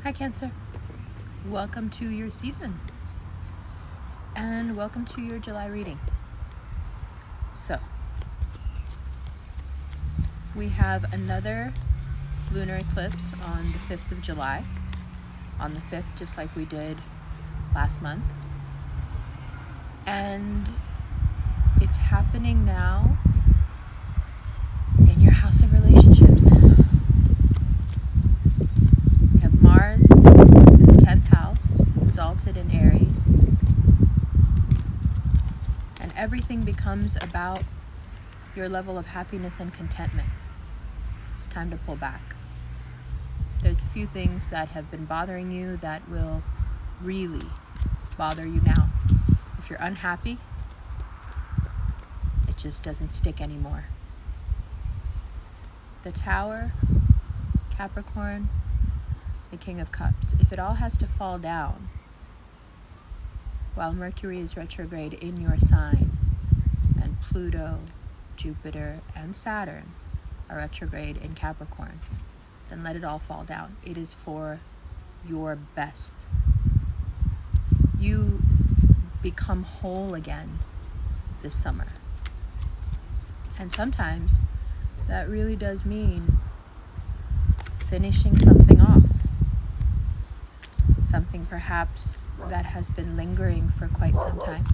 Hi Cancer, welcome to your season and welcome to your July reading. So, we have another lunar eclipse on the 5th of July, on the 5th just like we did last month, and it's happening now in your house of relationships. Mars in the 10th house, exalted in Aries, and everything becomes about your level of happiness and contentment. It's time to pull back. There's a few things that have been bothering you that will really bother you now. If you're unhappy, it just doesn't stick anymore. The Tower, Capricorn, the King of Cups. If it all has to fall down while Mercury is retrograde in your sign and Pluto, Jupiter, and Saturn are retrograde in Capricorn, then let it all fall down. It is for your best. You become whole again this summer. And sometimes that really does mean finishing something off. Something perhaps that has been lingering for quite some time.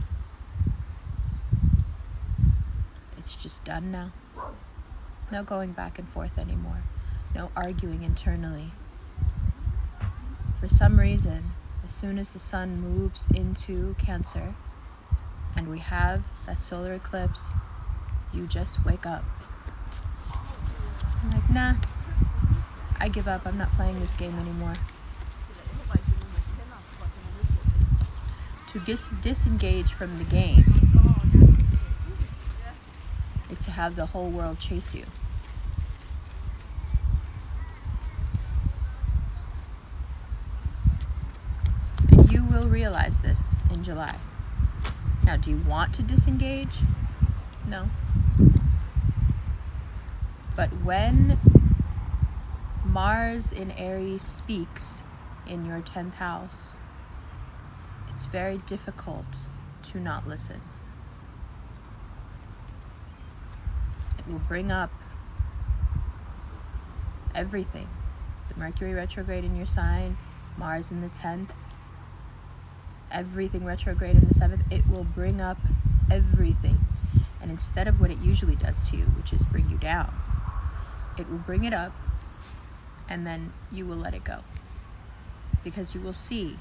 It's just done now. No going back and forth anymore. No arguing internally. For some reason, as soon as the sun moves into Cancer and we have that solar eclipse, you just wake up. I'm like, nah, I give up. I'm not playing this game anymore. To disengage from the game is to have the whole world chase you. And you will realize this in July. Now, do you want to disengage? No. But when Mars in Aries speaks in your 10th house, it's very difficult to not listen. It will bring up everything. The Mercury retrograde in your sign, Mars in the 10th, everything retrograde in the 7th. It will bring up everything. And instead of what it usually does to you, which is bring you down, it will bring it up and then you will let it go. Because you will see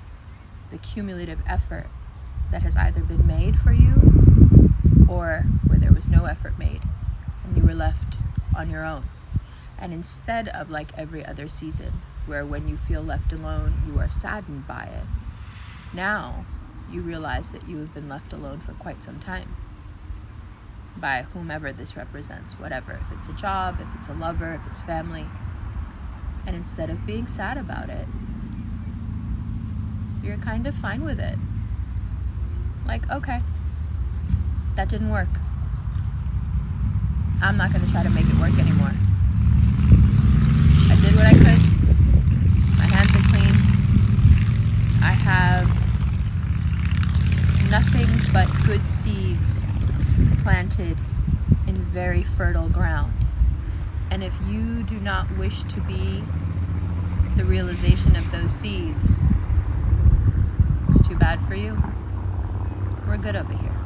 the cumulative effort that has either been made for you or where there was no effort made and you were left on your own. And instead of like every other season where when you feel left alone you are saddened by it, now you realize that you have been left alone for quite some time by whomever this represents, whatever, if it's a job, if it's a lover, if it's family. And instead of being sad about it, you're kind of fine with it. Like, okay, that didn't work. I'm not going to try to make it work anymore. I did what I could. My hands are clean. I have nothing but good seeds planted in very fertile ground. And if you do not wish to be the realization of those seeds, it's too bad for you. We're good over here.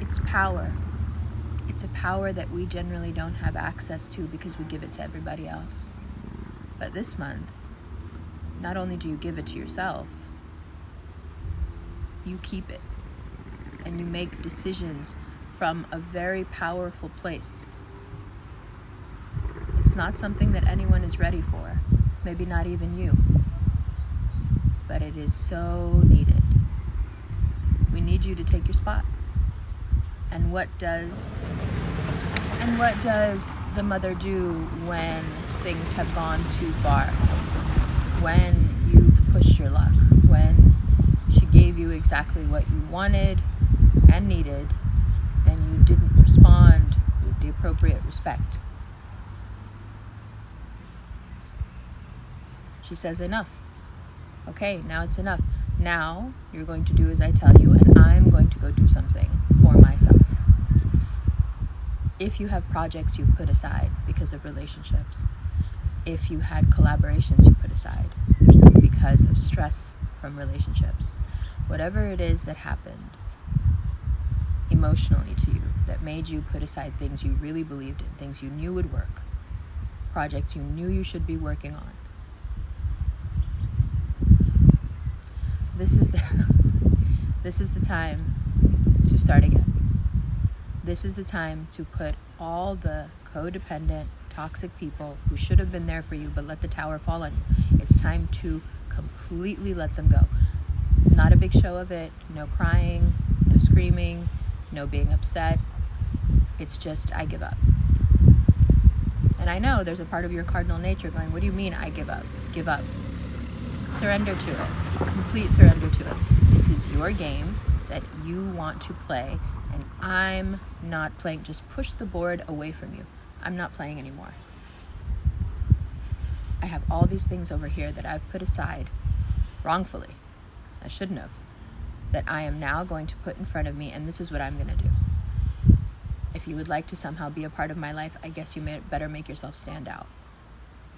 It's power. It's a power that we generally don't have access to because we give it to everybody else. But this month, not only do you give it to yourself, you keep it. And you make decisions from a very powerful place. It's not something that anyone is ready for. Maybe not even you. But it is so needed. We need you to take your spot. And what does the mother do when things have gone too far? When you've pushed your luck? When she gave you exactly what you wanted and needed, and you didn't respond with the appropriate respect? she says, enough. Okay, now it's enough. Now you're going to do as I tell you, and I'm going to go do something for myself. If you have projects you put aside because of relationships, if you had collaborations you put aside because of stress from relationships, whatever it is that happened emotionally to you that made you put aside things you really believed in, things you knew would work, projects you knew you should be working on, this is the time to start again. This is the time to put all the codependent, toxic people who should have been there for you but let the tower fall on you. It's time to completely let them go. Not a big show of it, no crying, no screaming, no being upset. It's just, I give up. And I know there's a part of your cardinal nature going, what do you mean I give up? Give up. Surrender to it. Complete surrender to it. This is your game that you want to play, and I'm not playing. Just push the board away from you. I'm not playing anymore. I have all these things over here that I've put aside wrongfully. I shouldn't have. That I am now going to put in front of me, and this is what I'm going to do. If you would like to somehow be a part of my life, I guess you better make yourself stand out.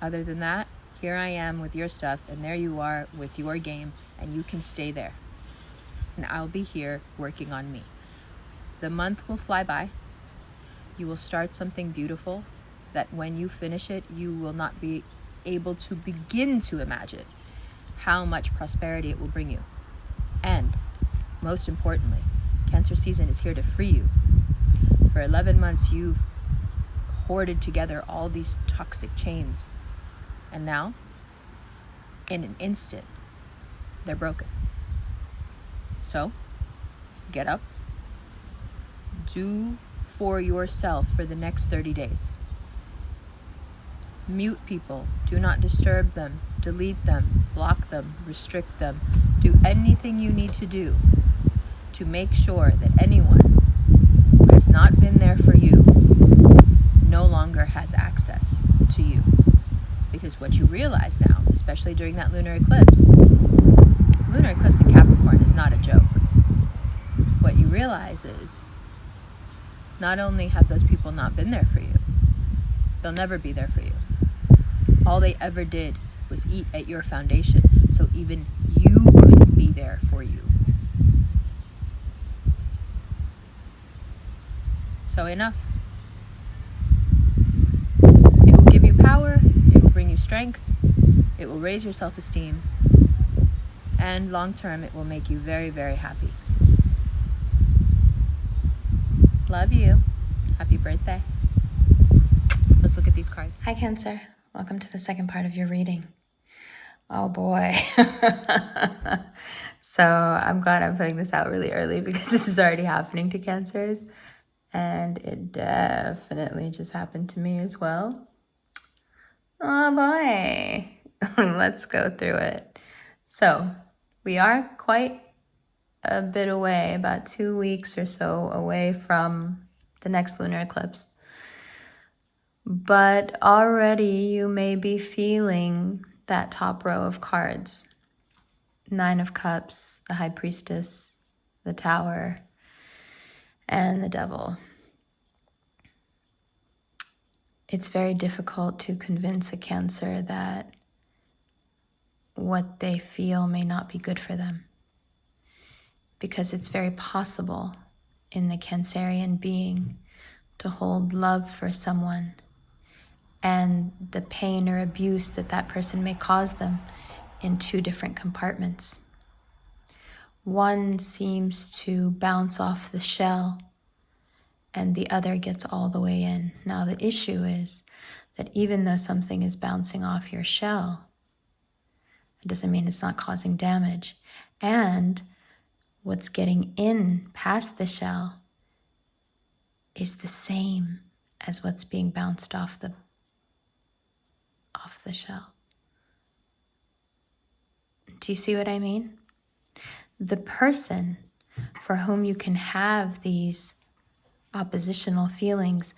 Other than that, here I am with your stuff, and there you are with your game, and you can stay there. And I'll be here working on me. The month will fly by. You will start something beautiful that when you finish it, you will not be able to begin to imagine how much prosperity it will bring you. And most importantly, Cancer season is here to free you. For 11 months, you've hoarded together all these toxic chains. And now, in an instant, they're broken. So, get up. Do for yourself for the next 30 days. Mute people. Do not disturb them. Delete them. Block them. Restrict them. Do anything you need to do to make sure that anyone who has not been there for you no longer has access to you. Because what you realize now, especially during that lunar eclipse in Capricorn is not a joke. What you realize is not only have those people not been there for you, they'll never be there for you. All they ever did was eat at your foundation, so even you couldn't be there for you. So enough. It will give you power, it will bring you strength, it will raise your self-esteem, and long term it will make you very, very happy. Love you. Happy birthday. Let's look at these cards. Hi, Cancer. Welcome to the second part of your reading. Oh boy. So I'm glad I'm putting this out really early because this is already happening to Cancers. And it definitely just happened to me as well. Oh boy. Let's go through it. So we are quite a bit away, about 2 weeks or so away from the next lunar eclipse. But already you may be feeling that top row of cards. 9 of Cups, the High Priestess, the Tower, and the Devil. It's very difficult to convince a Cancer that what they feel may not be good for them. Because it's very possible in the Cancerian being to hold love for someone and the pain or abuse that that person may cause them in 2 different compartments. One seems to bounce off the shell and the other gets all the way in. Now the issue is that even though something is bouncing off your shell, it doesn't mean it's not causing damage. And what's getting in past the shell is the same as what's being bounced off the shell. Do you see what I mean? The person for whom you can have these oppositional feelings,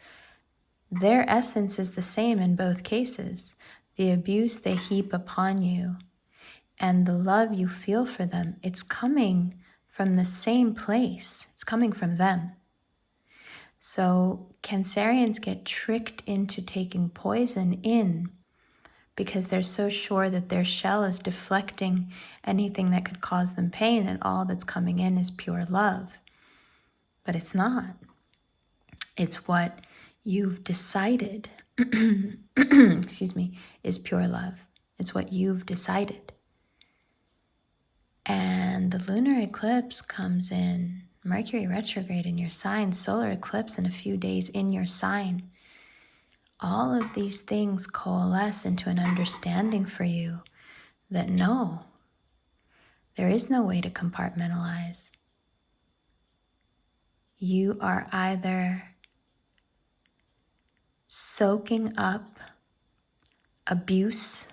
their essence is the same in both cases. the abuse they heap upon you, and the love you feel for them, it's coming from the same place. It's coming from them. So Cancerians get tricked into taking poison in because they're so sure that their shell is deflecting anything that could cause them pain, and all that's coming in is pure love. But it's not. It's what you've decided, excuse me, is pure love. It's what you've decided. And the lunar eclipse comes in, Mercury retrograde in your sign, solar eclipse in a few days in your sign. All of these things coalesce into an understanding for you that no, there is no way to compartmentalize. You are either soaking up abuse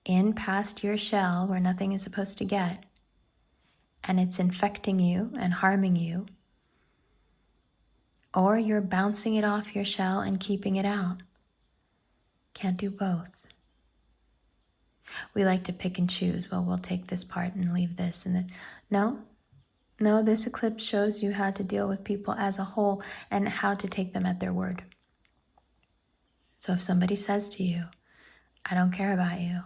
in past your shell where nothing is supposed to get, and it's infecting you and harming you, or you're bouncing it off your shell and keeping it out. Can't do both. We like to pick and choose. Well, we'll take this part and leave this. And then, no, this eclipse shows you how to deal with people as a whole and how to take them at their word. So if somebody says to you, I don't care about you,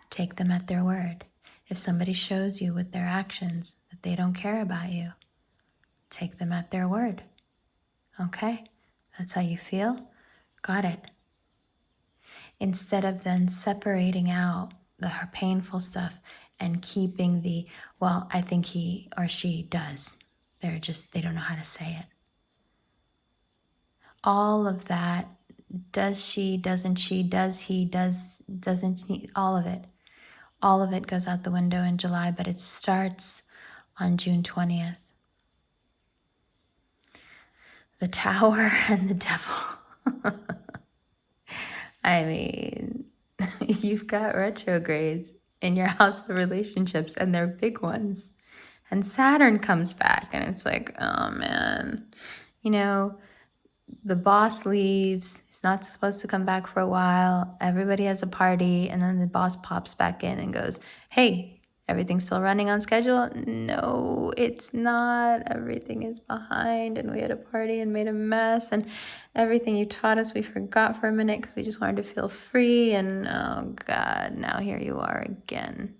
take them at their word. If somebody shows you with their actions that they don't care about you, take them at their word. Okay, that's how you feel? Got it. Instead of then separating out the painful stuff and keeping the, well, I think he or she does. They don't know how to say it. All of that, does she, doesn't she, does he, doesn't he, all of it goes out the window in July, but it starts on June 20th. The Tower and the Devil. I mean, you've got retrogrades in your house of relationships, and they're big ones. And Saturn comes back, and it's like, oh man, the boss leaves. He's not supposed to come back for a while. Everybody has a party, and then the boss pops back in and goes, hey, everything's still running on schedule? No, it's not. Everything is behind, and we had a party and made a mess, and everything you taught us we forgot for a minute because we just wanted to feel free, and oh God, now here you are again.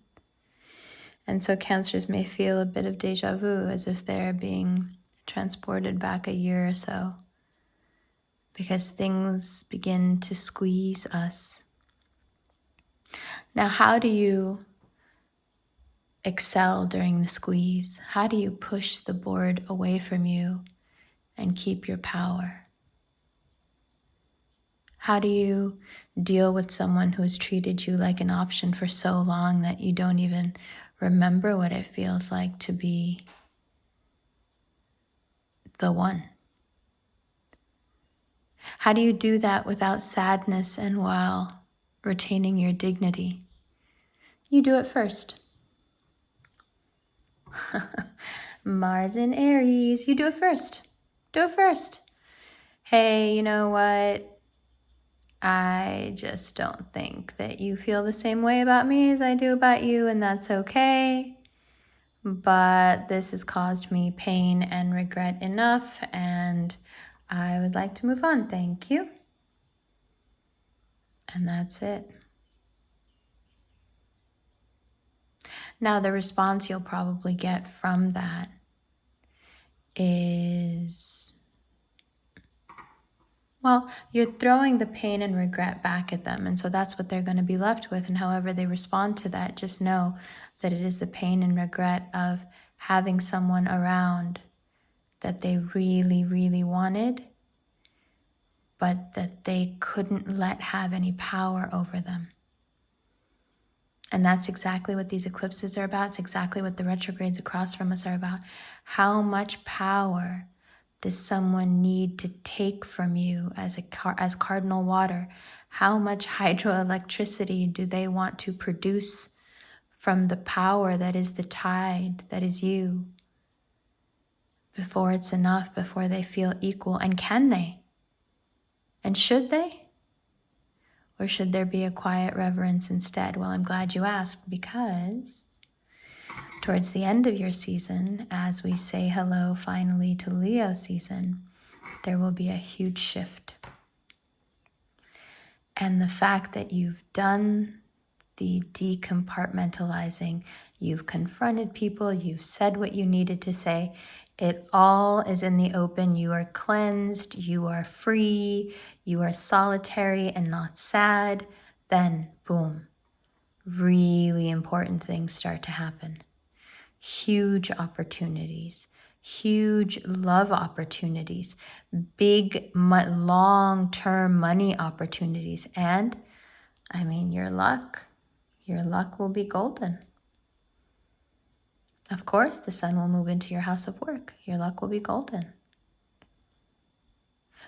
And so Cancers may feel a bit of deja vu, as if they're being transported back a year or so, because things begin to squeeze us. Now, how do you excel during the squeeze? How do you push the board away from you and keep your power? How do you deal with someone who's treated you like an option for so long that you don't even remember what it feels like to be the one? How do you do that without sadness and while retaining your dignity? You do it first. Mars in Aries, you do it first. Do it first. Hey, you know what? I just don't think that you feel the same way about me as I do about you, and that's okay. But this has caused me pain and regret enough, and I would like to move on. Thank you. And that's it. Now, the response you'll probably get from that is, well, you're throwing the pain and regret back at them. And so that's what they're going to be left with. And however they respond to that, just know that it is the pain and regret of having someone around that they really, really wanted, but that they couldn't let have any power over them. And that's exactly what these eclipses are about. It's exactly what the retrogrades across from us are about. How much power does someone need to take from you as Cardinal Water? How much hydroelectricity do they want to produce from the power that is the tide, that is you, before it's enough, before they feel equal? And can they? And should they? Or should there be a quiet reverence instead? Well, I'm glad you asked, because towards the end of your season, as we say hello finally to Leo season, there will be a huge shift. And the fact that you've done the de-compartmentalizing, you've confronted people, you've said what you needed to say, it all is in the open. You are cleansed, you are free, you are solitary and not sad. Then, boom, really important things start to happen. Huge opportunities, huge love opportunities, big, long-term money opportunities. And, I mean, your luck will be golden. Of course, the sun will move into your house of work. Your luck will be golden.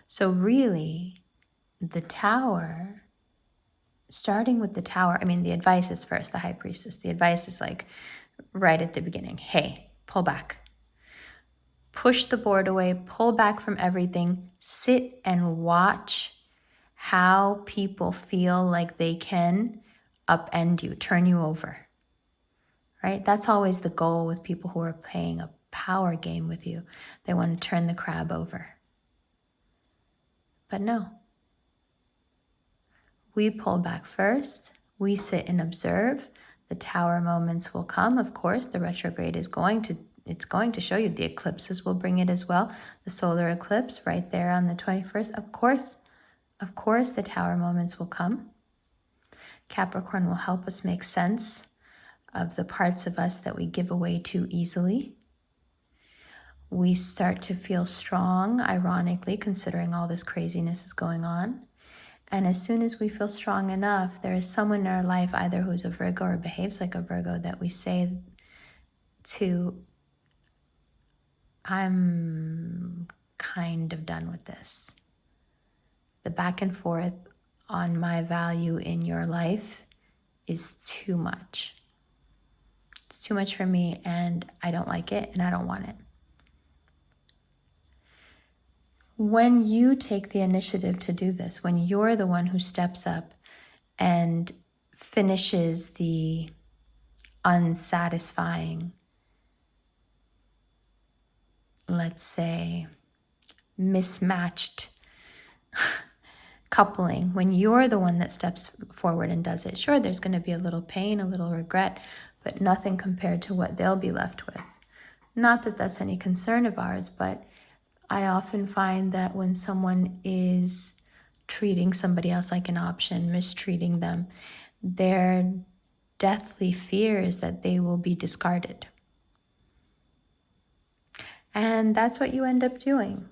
So really, the tower, starting with the tower, I mean, the advice is first, the high priestess. The advice is like right at the beginning. Hey, pull back. Push the board away, pull back from everything, sit and watch how people feel like they can upend you, turn you over. Right? That's always the goal with people who are playing a power game with you. They want to turn the crab over. But no. We pull back first. We sit and observe. The tower moments will come. Of course, the retrograde is going to show you. The eclipses will bring it as well. The solar eclipse right there on the 21st. Of course, the tower moments will come. Capricorn will help us make sense of the parts of us that we give away too easily. We start to feel strong, ironically, considering all this craziness is going on. And as soon as we feel strong enough, there is someone in our life, either who's a Virgo or behaves like a Virgo, that we say to, I'm kind of done with this. The back and forth on my value in your life is too much. It's too much for me, and I don't like it, and I don't want it. When you take the initiative to do this, when you're the one who steps up and finishes the unsatisfying, let's say, mismatched coupling, when you're the one that steps forward and does it, sure, there's going to be a little pain, a little regret, but nothing compared to what they'll be left with. Not that that's any concern of ours, but I often find that when someone is treating somebody else like an option, mistreating them, their deathly fear is that they will be discarded. And that's what you end up doing.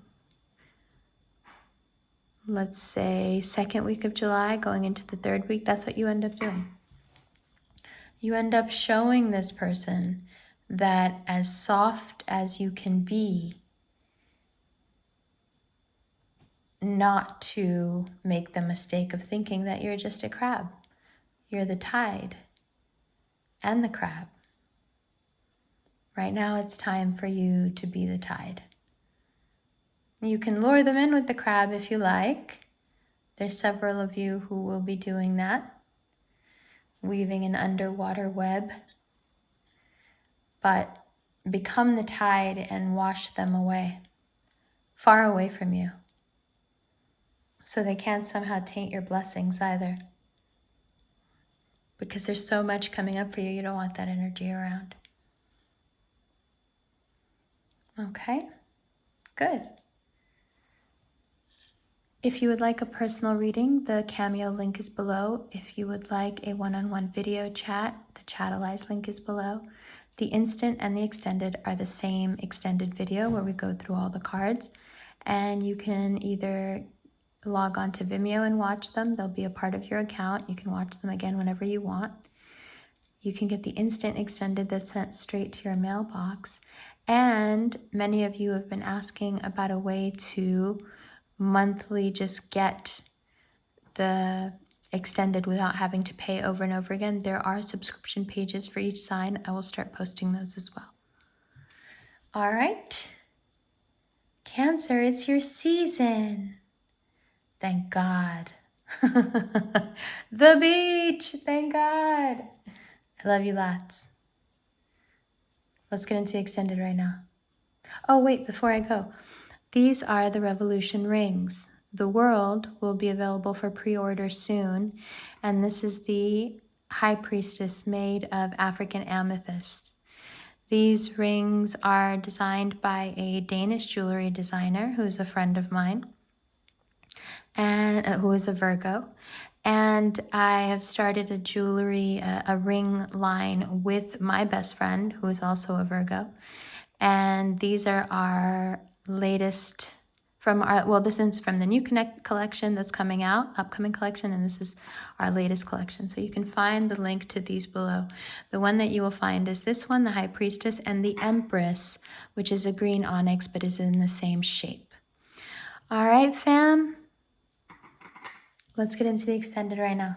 Let's say second week of July, going into the third week, that's what you end up doing. You end up showing this person that as soft as you can be, not to make the mistake of thinking that you're just a crab. You're the tide and the crab. Right now it's time for you to be the tide. You can lure them in with the crab if you like. There's several of you who will be doing that, weaving an underwater web. But become the tide and wash them away, far away from you, so they can't somehow taint your blessings either. Because there's so much coming up for you, you don't want that energy around. Okay, good. If you would like a personal reading, the Cameo link is below. If you would like a one-on-one video chat, the Chatalize link is below. The instant and the extended are the same extended video where we go through all the cards. And you can either log on to Vimeo and watch them. They'll be a part of your account. You can watch them again whenever you want. You can get the instant extended that's sent straight to your mailbox. And many of you have been asking about a way to monthly just get the extended without having to pay over and over again. There are subscription pages for each sign. I will start posting those as well. All right. Cancer, it's your season. Thank God. The beach! Thank God! I love you lots. Let's get into the extended right now. Oh, wait, before I go. These are the Revolution rings. The World will be available for pre-order soon. And this is the High Priestess made of African amethyst. These rings are designed by a Danish jewelry designer who's a friend of mine, and who is a Virgo. And I have started a jewelry, a ring line with my best friend, who is also a Virgo. And these are our latest from our, well, this is from the new Connect collection that's coming out, upcoming collection, and this is our latest collection. So you can find the link to these below. The one that you will find is this one, the High Priestess, and the Empress, which is a green onyx, but is in the same shape. All right, fam. Let's get into the extended right now.